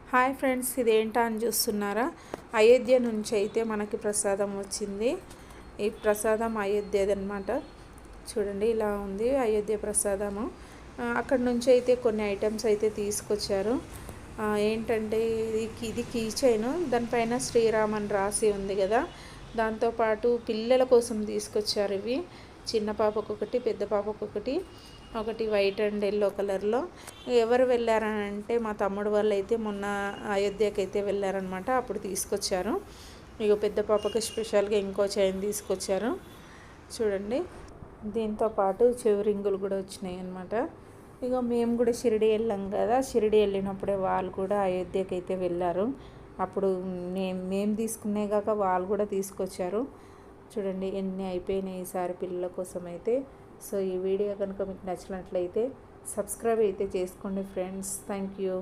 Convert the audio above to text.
Hi friends, ఇదేంటా అని చూస్తున్నారా? అయోధ్య నుంచి అయితే మనకి ప్రసాదం వచ్చింది. ఈ ప్రసాదం అయోధ్యదనమాట. చూడండి, ఇలా ఉంది అయోధ్య ప్రసాదము. అక్కడ నుంచి అయితే కొన్ని ఐటమ్స్ అయితే తీసుకొచ్చారు. ఏంటంటే ఇది కీ చైన్, దానిపైన శ్రీరామ్ రాసి ఉంది కదా. దాంతోపాటు పిల్లల కోసం తీసుకొచ్చారు. ఇవి చిన్న పాపకు ఒకటి, పెద్ద పాపకు ఒకటి, ఒకటి వైట్ అండ్ ఎల్లో కలర్లో. ఎవరు వెళ్ళారనంటే మా తమ్ముడు వాళ్ళు అయితే మొన్న అయోధ్యకి అయితే వెళ్ళారనమాట. అప్పుడు తీసుకొచ్చారు. ఇక పెద్ద పాపకి స్పెషల్గా ఇంకో చైన్ తీసుకొచ్చారు. చూడండి, దీంతో పాటు చెవి రింగులు కూడా వచ్చినాయి అనమాట. ఇక మేము కూడా షిరిడి వెళ్ళాం కదా, షిరిడి వెళ్ళినప్పుడే వాళ్ళు కూడా అయోధ్యకి అయితే వెళ్ళారు. అప్పుడు మేము తీసుకునే కాక వాళ్ళు కూడా తీసుకొచ్చారు. చూడండి ఎన్ని అయిపోయినాయి ఈసారి పిల్లల కోసం అయితే. సో ఈ వీడియో కనుక మీకు నచ్చినట్లయితే సబ్స్క్రైబ్ అయితే చేసుకోండి ఫ్రెండ్స్. Thank you.